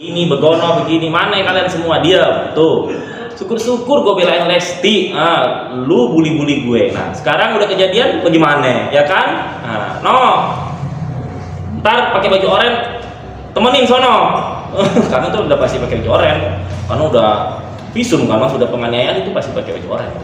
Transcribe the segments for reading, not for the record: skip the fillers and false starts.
Ini begono begini, mana ya kalian semua? Diam tuh. Syukur-syukur gue belain Lesti. Lu bully-bully gue. Nah sekarang udah kejadian bagaimana ya kan? Ntar pakai baju oranye temenin sono. Karena tuh udah pasti pakai baju oranye, karena udah visum, karena sudah penganiayaan itu pasti pakai baju oranye.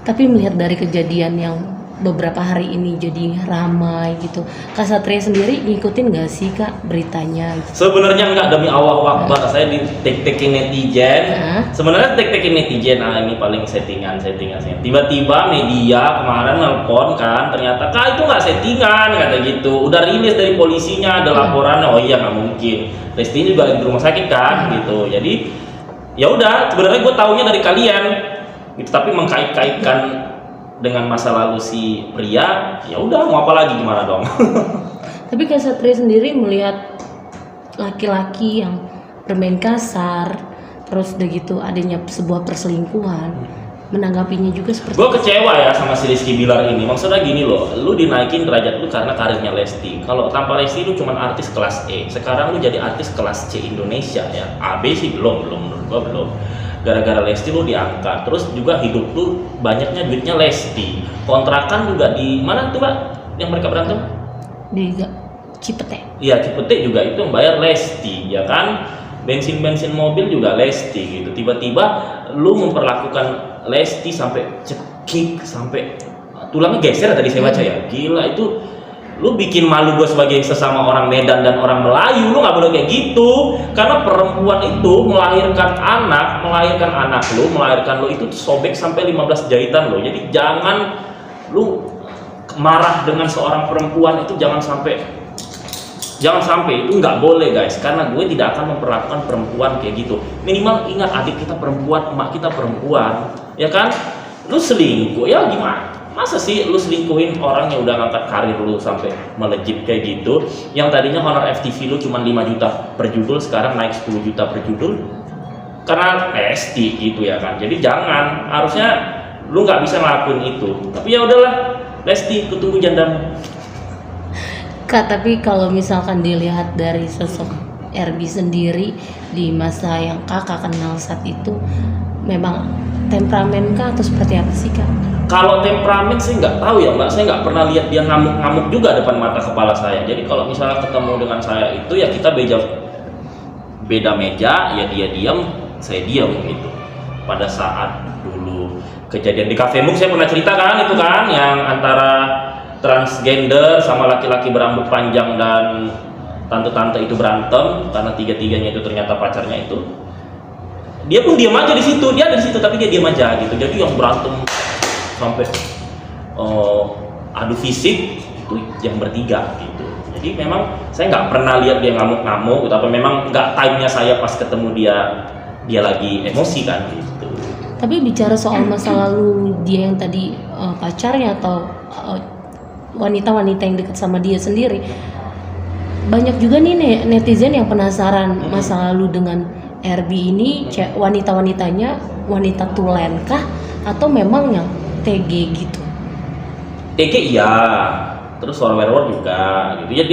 Tapi melihat dari kejadian yang beberapa hari ini jadi ramai gitu, Kak Satria sendiri ngikutin nggak sih Kak beritanya? Gitu? Sebenarnya enggak, demi Allah Akbar, saya di tek-tekin netizen. Sebenarnya tek-tekin netizen, ini paling settingan. Tiba-tiba media kemarin nelpon kan, ternyata Kak itu nggak settingan, kata gitu. Udah rilis dari polisinya, ada laporannya. Oh iya nggak mungkin. Lesti juga di rumah sakit kan, gitu. Jadi ya udah, sebenarnya gue taunya dari kalian, gitu. Tapi mengkait-kaitkan dengan masa lalu si pria, ya udah mau apa lagi, gimana dong. Tapi Kak Satria sendiri melihat laki-laki yang bermain kasar, terus udah gitu adanya sebuah perselingkuhan, menanggapinya juga seperti gue kecewa ya sama si Rizky Bilar ini. Maksudnya gini loh, lu dinaikin derajat lu karena karirnya Lesti. Kalau tanpa Lesti lu cuma artis kelas E, sekarang lu jadi artis kelas C Indonesia ya. A B sih belum menurut gue belum. Gara-gara Lesti lu diangkat, terus juga hidup lu banyaknya duitnya Lesti. Kontrakan juga di mana tuh Pak yang mereka berantem? Di Cipete. Iya Cipete juga itu yang bayar Lesti, ya kan? Bensin mobil juga Lesti gitu. Tiba-tiba lu memperlakukan Lesti sampai cekik, sampai tulangnya geser tadi saya baca ya. Gila itu. Lu bikin malu gue sebagai sesama orang Medan dan orang Melayu. Lu nggak boleh kayak gitu, karena perempuan itu melahirkan anak lu, melahirkan lu itu sobek sampai 15 jahitan lo. Jadi jangan lu marah dengan seorang perempuan itu, jangan sampai itu nggak boleh guys, karena gue tidak akan memperlakukan perempuan kayak gitu. Minimal ingat, adik kita perempuan, emak kita perempuan, ya kan? Lu selingkuh ya gimana? Masa sih lu selingkuhin orang yang udah ngangkat karir lu sampai melejit kayak gitu, yang tadinya honor FTV lu cuma 5 juta per judul, sekarang naik 10 juta per judul karena Lesti gitu ya kan. Jadi jangan, harusnya lu nggak bisa ngelakuin itu. Tapi ya udahlah Lesti, kutunggu jandamu. Kak, tapi kalau misalkan dilihat dari sosok RB sendiri di masa yang kakak kenal saat itu, memang temperamen Kak atau seperti apa sih Kak? Kalau temperamen sih nggak tahu ya Mbak, saya nggak pernah lihat dia ngamuk-ngamuk juga depan mata kepala saya. Jadi kalau misalnya ketemu dengan saya itu ya kita beda meja, ya dia diam, saya diam gitu. Pada saat dulu kejadian di Cafe Mung saya pernah cerita kan, itu kan yang antara transgender sama laki-laki berambut panjang dan tante-tante itu berantem karena tiga-tiganya itu ternyata pacarnya itu. Dia pun diam aja di situ, dia ada di situ tapi dia diam aja gitu. Jadi yang berantem sampai adu fisik itu yang bertiga gitu. Jadi memang saya nggak pernah lihat dia ngamuk-ngamuk, tapi memang nggak time-nya saya pas ketemu dia lagi emosi kan gitu. Tapi bicara soal masa lalu dia yang tadi pacarnya atau wanita-wanita yang dekat sama dia sendiri, banyak juga nih netizen yang penasaran masa lalu dengan RB ini, wanita-wanitanya wanita tulen kah atau memang yang TG gitu? TG iya, terus werewolf juga gitu ya,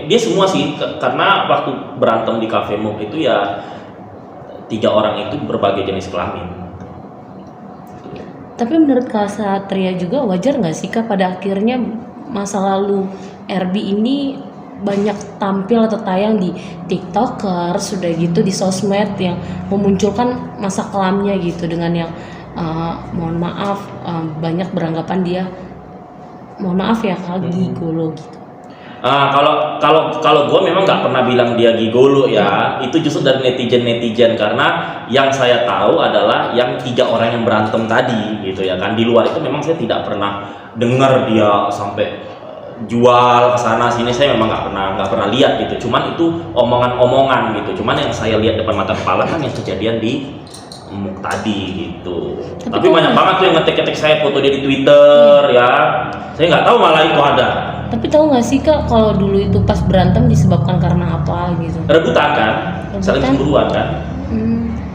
dia semua sih, karena waktu berantem di Cafe Mung itu ya 3 orang itu berbagai jenis kelamin. Tapi menurut Kak Satria juga wajar nggak sih Kak pada akhirnya masa lalu RB ini banyak tampil atau tayang di TikToker, sudah gitu di sosmed yang memunculkan masa kelamnya gitu dengan yang mohon maaf banyak beranggapan dia, mohon maaf ya Kak, gigolo gitu. Kalau gue memang nggak pernah bilang dia gigolo ya, itu justru dari netizen karena yang saya tahu adalah yang 3 orang yang berantem tadi gitu ya kan. Di luar itu memang saya tidak pernah dengar dia sampai jual kesana sini, saya memang nggak pernah lihat gitu. Cuman itu omongan-omongan gitu. Cuman yang saya lihat depan mata kepala kan yang kejadian di Muk tadi gitu. Tapi banyak banget tuh yang ngetik-ngetik saya foto dia di Twitter ya. Saya nggak tahu malah itu ada. Tapi tahu nggak sih Kak kalau dulu itu pas berantem disebabkan karena apa gitu? Rebutan kan? Saling cemburuan kan?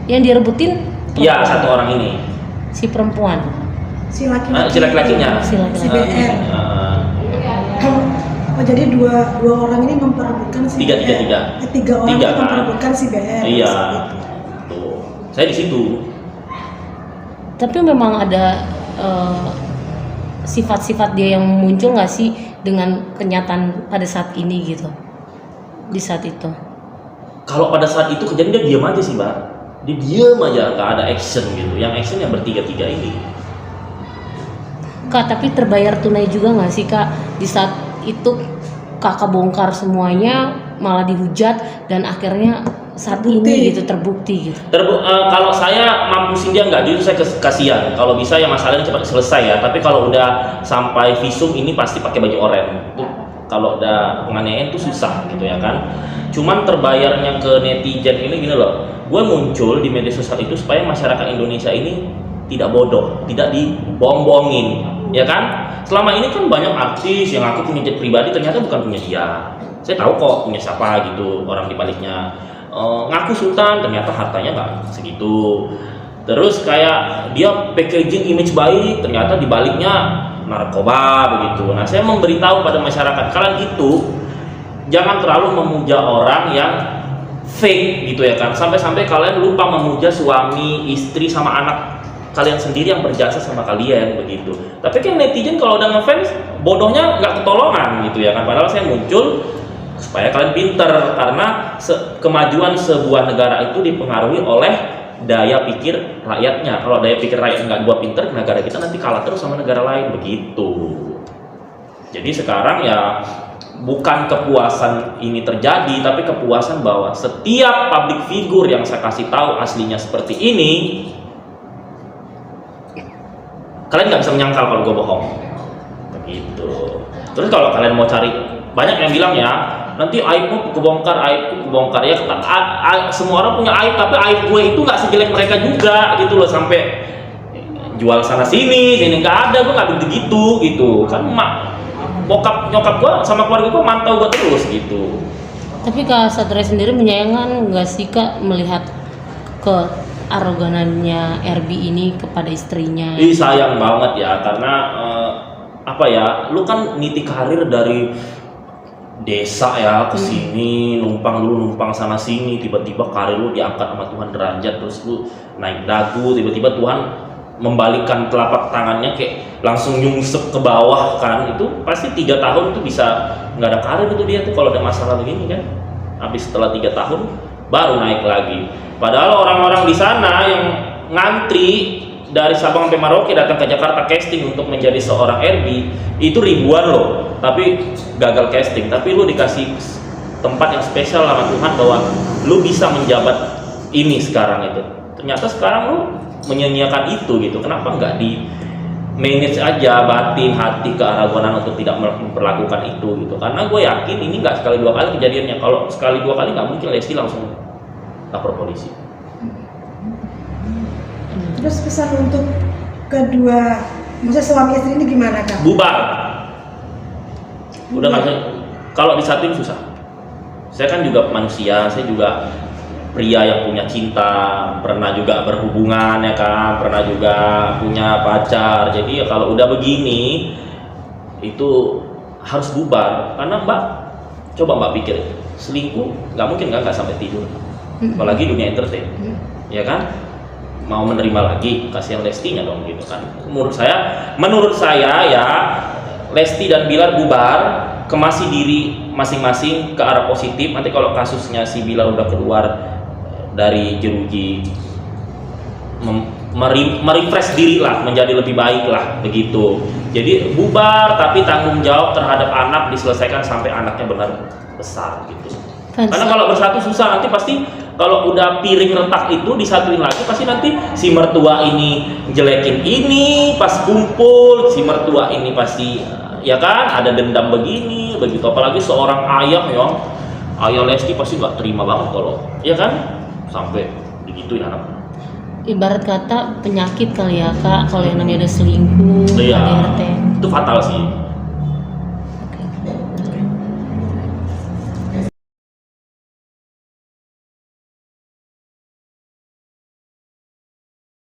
Yang direbutin? Iya, 1 orang ini. Si perempuan. Si laki-lakinya. Si laki-lakinya. Si laki-laki. Oh, jadi dua orang ini memperebutkan si Tiga. tiga orang Tiga, ini kan? memperebutkan si BR. Iya. Gitu. Tuh. Saya di situ. Tapi memang ada sifat-sifat dia yang muncul nggak sih dengan kenyataan pada saat ini gitu, di saat itu? Kalau pada saat itu kejadian dia diam aja sih, Mbak. Dia diam aja, nggak ada action gitu. Yang action yang bertiga-tiga ini. Kak, tapi terbayar tunai juga nggak sih Kak di saat itu Kakak bongkar semuanya malah dihujat dan akhirnya saat ini gitu terbukti gitu. Kalau saya mampusin dia nggak, justru saya kasihan. Kalau bisa ya masalahnya cepat selesai ya. Tapi kalau udah sampai visum ini pasti pakai baju oranye. Itu kalau udah penganiayaan itu susah gitu ya kan. Cuman terbayarnya ke netizen ini gini loh. Gue muncul di media sosial itu supaya masyarakat Indonesia ini tidak bodoh, tidak dibohong-bohongin, ya kan? Selama ini kan banyak artis yang aku punya jet pribadi ternyata bukan punya dia. Saya tahu kok punya siapa gitu orang di baliknya. Ngaku sultan ternyata hartanya nggak segitu. Terus kayak dia packaging image baik ternyata di baliknya narkoba begitu. Nah, saya memberitahu pada masyarakat kalian itu jangan terlalu memuja orang yang fake gitu ya kan. Sampai-sampai kalian lupa memuja suami, istri sama anak kalian sendiri yang berjasa sama kalian begitu. Tapi kan netizen kalau udah ngefans bodohnya nggak ketolongan gitu ya kan. Padahal saya muncul supaya kalian pinter karena kemajuan sebuah negara itu dipengaruhi oleh daya pikir rakyatnya. Kalau daya pikir rakyat nggak buat pinter, negara kita nanti kalah terus sama negara lain begitu. Jadi sekarang ya bukan kepuasan ini terjadi, tapi kepuasan bahwa setiap public figure yang saya kasih tahu aslinya seperti ini, kalian nggak bisa menyangkal kalau gue bohong begitu. Terus kalau kalian mau cari, banyak yang bilang ya nanti aibku kebongkar ya. Semua orang punya aib, tapi aib gue itu nggak sejelek mereka juga gitu loh. Sampai jual sana sini nggak ada, gue nggak begitu gitu kan. Bokap nyokap gue sama keluarga gue mantau gue terus gitu. Tapi Kak Satria sendiri menyayangkan nggak sih Kak melihat ke aroganannya RB ini kepada istrinya? Sayang banget ya, karena apa ya, lu kan niti karir dari desa ya ke sini, numpang sana sini, tiba-tiba karir lu diangkat sama Tuhan derajat, terus lu naik dagu, tiba-tiba Tuhan membalikkan telapak tangannya kayak langsung nyungsep ke bawah kan. Itu pasti 3 tahun itu bisa nggak ada karir itu dia tuh kalau ada masalah begini kan. Habis setelah 3 tahun baru naik lagi. Padahal orang-orang di sana yang ngantri dari Sabang sampai Merauke datang ke Jakarta casting untuk menjadi seorang RB itu ribuan loh, tapi gagal casting. Tapi lu dikasih tempat yang spesial sama Tuhan bahwa lu bisa menjabat ini sekarang itu. Ternyata sekarang lu menyanyiakan itu gitu. Kenapa nggak di manage aja batin hati kearagonan untuk tidak memperlakukan itu gitu? Karena gue yakin ini nggak sekali 2 kali kejadiannya. Kalau sekali 2 kali nggak mungkin Lesti langsung lapor polisi. Terus pesan untuk kedua, maksudnya suami istri ini gimana Kak? Bubar. Udah nggak bisa. Kalau disatuin susah. Saya kan juga manusia, saya juga pria yang punya cinta, pernah juga berhubungan ya kan, pernah juga punya pacar. Jadi ya kalau udah begini itu harus bubar. Karena Mbak, coba Mbak pikir, selingkuh nggak mungkin nggak sampai tidur, apalagi dunia entertain, ya kan? Mau menerima lagi, kasihan Lestinya dong gitu kan. Menurut saya ya Lesti dan Bilar bubar, kemasi diri masing-masing ke arah positif. Nanti kalau kasusnya si Bilar udah keluar dari jeruji, merefresh diri lah, menjadi lebih baik lah begitu. Jadi bubar tapi tanggung jawab terhadap anak diselesaikan sampai anaknya benar besar gitu. Karena kalau bersatu susah, nanti pasti kalau udah piring retak itu disatuin lagi pasti nanti si mertua ini jelekin ini pas kumpul, si mertua ini pasti ya kan ada dendam begini begitu. Apalagi seorang ayah Lesti pasti nggak terima banget kalau ya kan sampai begituin anak. Ibarat kata penyakit kali ya Kak, kalau yang namanya ada selingkuh, Iya, KDRT. itu fatal sih.